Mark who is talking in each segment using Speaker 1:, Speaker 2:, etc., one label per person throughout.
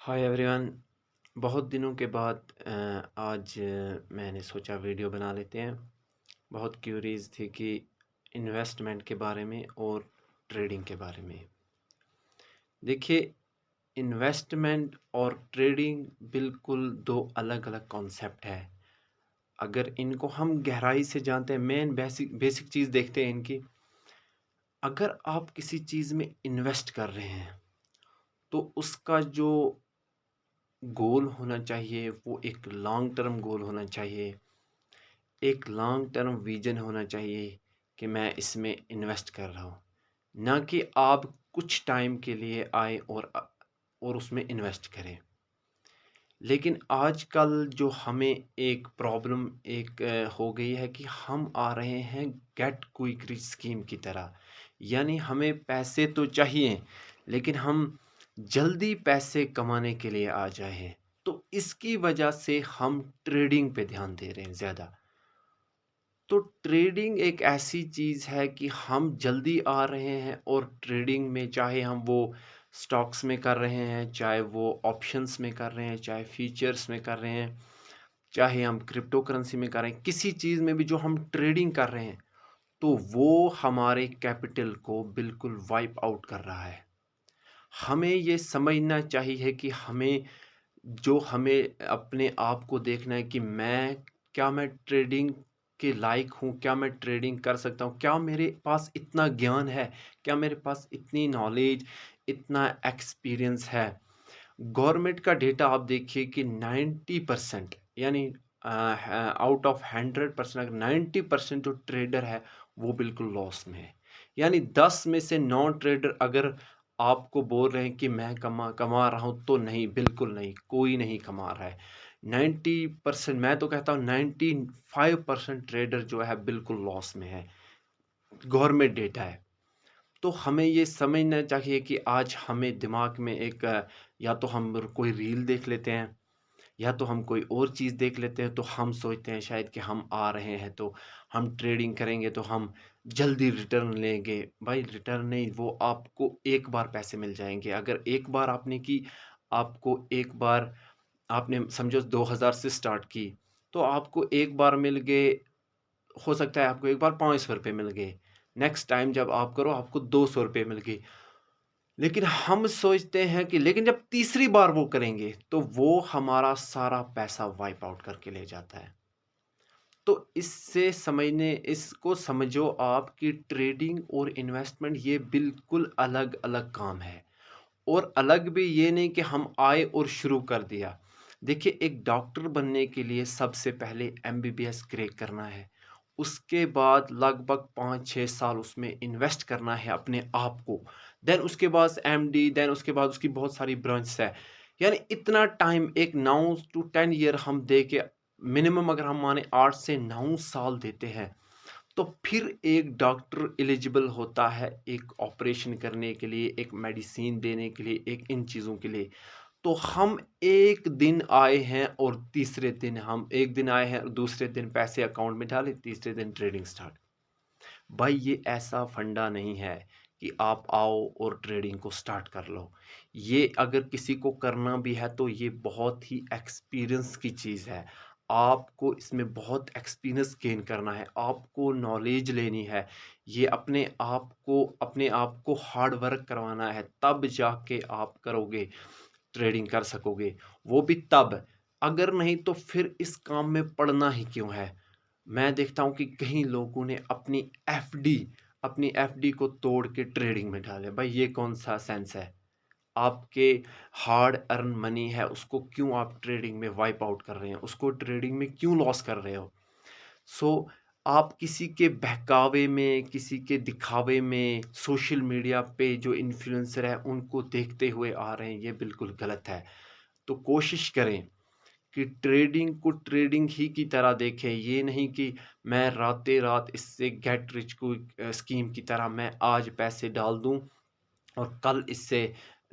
Speaker 1: Hi everyone. बहुत दिनों के बाद आज मैंने सोचा वीडियो बना लेते हैं। बहुत क्यूरीज थी कि इन्वेस्टमेंट के बारे में और ट्रेडिंग के बारे में। देखिए, इन्वेस्टमेंट और ट्रेडिंग बिल्कुल दो अलग अलग कॉन्सेप्ट है। अगर इनको हम गहराई से जानते हैं, मेन बेसिक बेसिक चीज़ देखते हैं इनकी। अगर आप किसी चीज़ में इन्वेस्ट कर रहे हैं तो उसका जो गोल होना चाहिए वो एक लॉन्ग टर्म गोल होना चाहिए। एक लॉन्ग टर्म विजन होना चाहिए कि मैं इसमें इन्वेस्ट कर रहा हूँ, ना कि आप कुछ टाइम के लिए आए और उसमें इन्वेस्ट करें। लेकिन आजकल जो हमें एक प्रॉब्लम हो गई है कि हम आ रहे हैं गेट क्विक रिच स्कीम की तरह। यानी हमें पैसे तो चाहिए, लेकिन हम जल्दी पैसे कमाने के लिए आ जाए हैं। तो इसकी वजह से हम ट्रेडिंग पे ध्यान दे रहे हैं ज़्यादा। तो ट्रेडिंग एक ऐसी चीज़ है कि हम जल्दी आ रहे हैं, और ट्रेडिंग में चाहे हम वो स्टॉक्स में कर रहे हैं, चाहे वो ऑप्शंस में कर रहे हैं, चाहे फ्यूचर्स में कर रहे हैं, चाहे हम क्रिप्टो करेंसी में कर रहे हैं, किसी चीज़ में भी जो हम ट्रेडिंग कर रहे हैं, तो वो हमारे कैपिटल को बिल्कुल वाइप आउट कर रहा है। हमें ये समझना चाहिए कि हमें अपने आप को देखना है कि मैं ट्रेडिंग के लायक हूँ? क्या मैं ट्रेडिंग कर सकता हूँ? क्या मेरे पास इतना ज्ञान है? क्या मेरे पास इतनी नॉलेज, इतना एक्सपीरियंस है? गवर्नमेंट का डेटा आप देखिए कि 90% यानी आउट ऑफ 100% अगर 90% जो ट्रेडर है वो बिल्कुल लॉस में है। यानी 10 में से 9 ट्रेडर अगर आपको बोल रहे हैं कि मैं कमा कमा रहा हूँ, तो नहीं, बिल्कुल नहीं, कोई नहीं कमा रहा है। 90%, मैं तो कहता हूँ 95% ट्रेडर जो है बिल्कुल लॉस में है। गवर्नमेंट डेटा है। तो हमें ये समझना चाहिए कि आज हमें दिमाग में या तो हम कोई रील देख लेते हैं, या तो हम कोई और चीज़ देख लेते हैं, तो हम सोचते हैं शायद कि हम आ रहे हैं तो हम ट्रेडिंग करेंगे तो हम जल्दी रिटर्न लेंगे। भाई रिटर्न नहीं, वो आपको एक बार पैसे मिल जाएँगे। अगर एक बार आपने की, आपको एक बार आपने समझो 2000 से स्टार्ट की, तो आपको एक बार मिल गए। हो सकता है आपको एक बार ₹500 मिल गए। नेक्स्ट टाइम जब आप करो आपको ₹200 मिल गए। लेकिन हम सोचते हैं कि लेकिन जब तीसरी बार वो करेंगे, तो वो हमारा सारा पैसा वाइप आउट करके ले जाता है। तो इसको समझो आप कि ट्रेडिंग और इन्वेस्टमेंट ये बिल्कुल अलग-अलग काम है। और अलग भी ये नहीं कि हम आए और शुरू कर दिया। देखिए, एक डॉक्टर बनने के लिए सबसे पहले एमबीबीएस क्रैक करना है। उसके बाद लगभग 5-6 साल उसमें इन्वेस्ट करना है अपने आप को। देन उसके बाद एमडी, देन उसके बाद उसकी बहुत सारी ब्रांचेस है। यानी इतना टाइम, एक 9 टू 10 ईयर हम दे के, मिनिमम अगर हम माने 8 से 9 साल देते हैं, तो फिर एक डॉक्टर एलिजिबल होता है एक ऑपरेशन करने के लिए, एक मेडिसिन देने के लिए, एक इन चीज़ों के लिए। तो हम एक दिन आए हैं और तीसरे दिन हम एक दिन आए हैं और दूसरे दिन पैसे अकाउंट में डाले, तीसरे दिन ट्रेडिंग स्टार्ट। भाई ये ऐसा फंडा नहीं है कि आप आओ और ट्रेडिंग को स्टार्ट कर लो। ये अगर किसी को करना भी है तो ये बहुत ही एक्सपीरियंस की चीज़ है। आपको इसमें बहुत एक्सपीरियंस गेन करना है, आपको नॉलेज लेनी है। ये अपने आप को हार्ड वर्क करवाना है, तब जाके आप करोगे, ट्रेडिंग कर सकोगे। वो भी तब, अगर नहीं तो फिर इस काम में पड़ना ही क्यों है? मैं देखता हूँ कि कई लोगों ने अपनी एफडी को तोड़ के ट्रेडिंग में डाले। भाई ये कौन-सा सेंस है? आपके हार्ड अर्न मनी है, उसको क्यों आप ट्रेडिंग में वाइप आउट कर रहे हैं? उसको ट्रेडिंग में क्यों लॉस कर रहे हो? सो आप किसी के बहकावे में, किसी के दिखावे में, सोशल मीडिया पे जो इन्फ्लुएंसर है उनको देखते हुए आ रहे हैं, ये बिल्कुल गलत है। तो कोशिश करें कि ट्रेडिंग को ट्रेडिंग ही की तरह देखें। ये नहीं कि मैं रातें-रात इससे गेट रिच क्विक स्कीम की तरह मैं आज पैसे डाल दूँ और कल इससे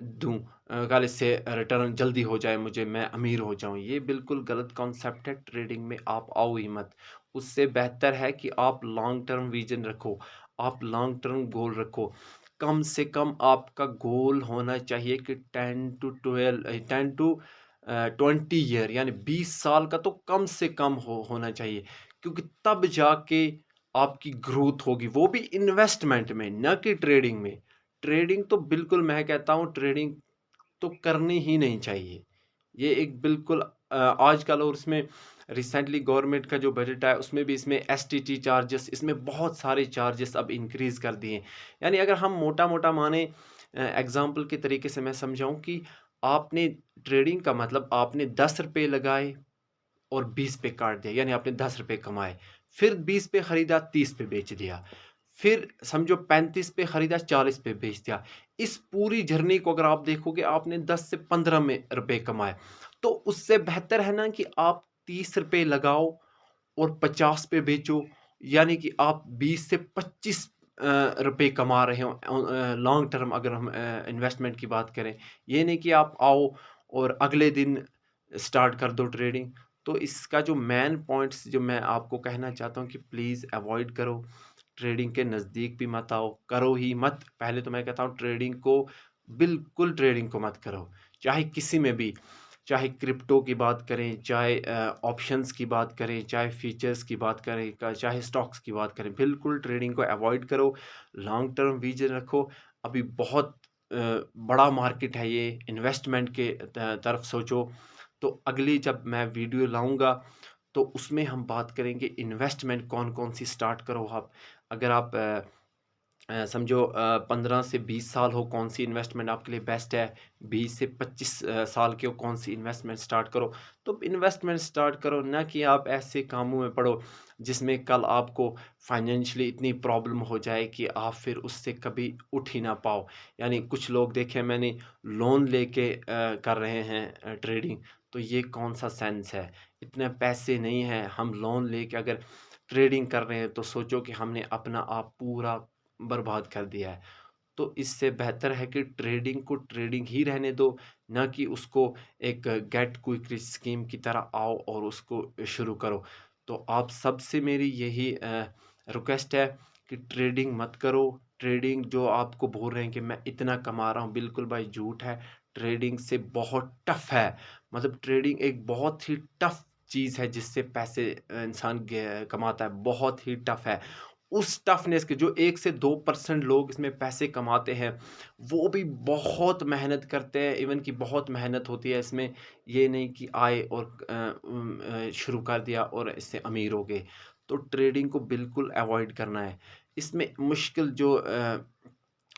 Speaker 1: रिटर्न जल्दी हो जाए मुझे, मैं अमीर हो जाऊँ। ये बिल्कुल गलत कॉन्सेप्ट है, ट्रेडिंग में आप आओ ही मत। उससे बेहतर है कि आप लॉन्ग टर्म विज़न रखो, आप लॉन्ग टर्म गोल रखो। कम से कम आपका गोल होना चाहिए कि 10 टू 20 ईयर यानी 20 साल का तो कम से कम होना चाहिए, क्योंकि तब जाके आपकी ग्रोथ होगी, वो भी इन्वेस्टमेंट में, ना कि ट्रेडिंग में। ट्रेडिंग तो बिल्कुल मैं कहता हूँ ट्रेडिंग तो करनी ही नहीं चाहिए। ये एक बिल्कुल आजकल और इसमें रिसेंटली गवर्नमेंट का जो बजट आया उसमें भी इसमें एसटीटी चार्जेस, इसमें बहुत सारे चार्जेस अब इंक्रीज़ कर दिए। यानी अगर हम मोटा-मोटा माने एग्ज़ाम्पल के तरीके से मैं समझाऊँ कि आपने ट्रेडिंग का मतलब आपने ₹10 लगाए और 20 पे काट दिया, यानी आपने ₹10 कमाए। फिर 20 पे खरीदा, 30 पे बेच दिया। फिर समझो 35 पे खरीदा, 40 पे बेच दिया। इस पूरी जर्नी को अगर आप देखोगे आपने 10 से 15 में रुपए कमाए। तो उससे बेहतर है ना कि आप ₹30 लगाओ और 50 पे बेचो, यानी कि आप 20 से 25 रुपए कमा रहे हो लॉन्ग टर्म अगर हम इन्वेस्टमेंट की बात करें। ये नहीं कि आप आओ और अगले दिन स्टार्ट कर दो ट्रेडिंग। तो इसका जो मेन पॉइंट्स जो मैं आपको कहना चाहता हूँ कि प्लीज़ अवॉइड करो, ट्रेडिंग के नज़दीक भी मत आओ, करो ही मत। पहले तो मैं कहता हूँ ट्रेडिंग को बिल्कुल ट्रेडिंग को मत करो, चाहे किसी में भी। चाहे क्रिप्टो की बात करें, चाहे ऑप्शंस की बात करें, चाहे फीचर्स की बात करें, चाहे स्टॉक्स की बात करें, बिल्कुल ट्रेडिंग को अवॉइड करो। लॉन्ग टर्म विजन रखो। अभी बहुत बड़ा मार्केट है ये, इन्वेस्टमेंट के तरफ सोचो। तो अगली जब मैं वीडियो लाऊँगा तो उसमें हम बात करेंगे इन्वेस्टमेंट कौन-कौन सी स्टार्ट करो आप। अगर आप समझो 15 से 20 साल हो, कौन-सी इन्वेस्टमेंट आपके लिए बेस्ट है, 20 से 25 साल के हो, कौन-सी इन्वेस्टमेंट स्टार्ट करो। तो इन्वेस्टमेंट स्टार्ट करो, ना कि आप ऐसे कामों में पड़ो, जिसमें कल आपको फाइनेंशियली इतनी प्रॉब्लम हो जाए कि आप फिर उससे कभी उठ ही ना पाओ। यानी कुछ लोग देखे मैंने लोन लेके कर रहे हैं ट्रेडिंग, तो ये कौन-सा सेंस है? इतने पैसे नहीं हैं, हम लोन लेके अगर ट्रेडिंग कर रहे हैं, तो सोचो कि हमने अपना आप पूरा बर्बाद कर दिया है। तो इससे बेहतर है कि ट्रेडिंग को ट्रेडिंग ही रहने दो, ना कि उसको एक गेट क्विक रिच स्कीम की तरह आओ और उसको शुरू करो। तो आप सबसे मेरी यही रिक्वेस्ट है कि ट्रेडिंग मत करो। ट्रेडिंग जो आपको बोल रहे हैं कि मैं इतना कमा रहा हूँ, बिल्कुल भाई झूठ है। ट्रेडिंग से बहुत टफ़ है, मतलब ट्रेडिंग एक बहुत ही टफ़ चीज़ है जिससे पैसे इंसान कमाता है, बहुत ही टफ़ है। उस टफ़नेस के जो 1 से 2% लोग इसमें पैसे कमाते हैं, वो भी बहुत मेहनत करते हैं, इवन कि बहुत मेहनत होती है इसमें। ये नहीं कि आए और शुरू कर दिया और इससे अमीर हो गए। तो ट्रेडिंग को बिल्कुल अवॉइड करना है। इसमें मुश्किल जो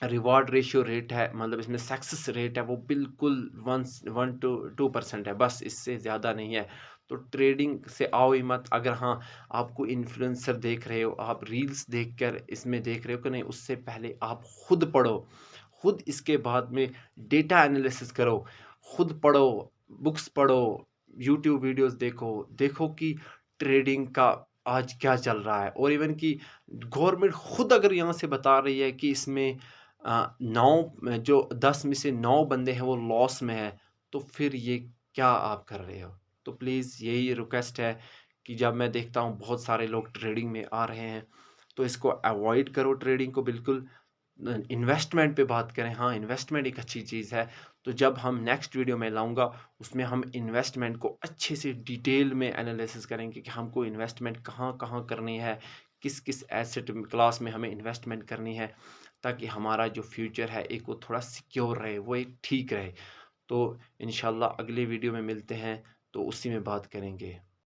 Speaker 1: रिवार्ड रेशियो रेट है, मतलब इसमें सक्सेस रेट है, वो बिल्कुल 1 टू 2% है, बस इससे ज़्यादा नहीं है। तो ट्रेडिंग से आओ ही मत। अगर हाँ, आपको इन्फ्लुएंसर देख रहे हो, आप रील्स देखकर इसमें देख रहे हो कि नहीं, उससे पहले आप खुद पढ़ो। खुद इसके बाद में डेटा एनालिसिस करो, खुद पढ़ो, बुक्स पढ़ो, यूट्यूब वीडियोज़ देखो। देखो कि ट्रेडिंग का आज क्या चल रहा है, और इवन कि गवर्नमेंट खुद अगर यहाँ से बता रही है कि इसमें 9 जो 10 में से 9 बंदे हैं वो लॉस में हैं, तो फिर ये क्या आप कर रहे हो? तो प्लीज़ यही रिक्वेस्ट है कि जब मैं देखता हूँ बहुत सारे लोग ट्रेडिंग में आ रहे हैं, तो इसको अवॉइड करो ट्रेडिंग को बिल्कुल। इन्वेस्टमेंट पे बात करें, हाँ, इन्वेस्टमेंट एक अच्छी चीज़ है। तो जब हम नेक्स्ट वीडियो में लाऊँगा, उसमें हम इन्वेस्टमेंट को अच्छे से डिटेल में एनालिसिस करेंगे कि हमको इन्वेस्टमेंट कहाँ-कहाँ करनी है, किस-किस एसेट क्लास में हमें इन्वेस्टमेंट करनी है, ताकि हमारा जो फ्यूचर है एक वो थोड़ा सिक्योर रहे, वो एक ठीक रहे। तो इंशाल्लाह अगले वीडियो में मिलते हैं, तो उसी में बात करेंगे।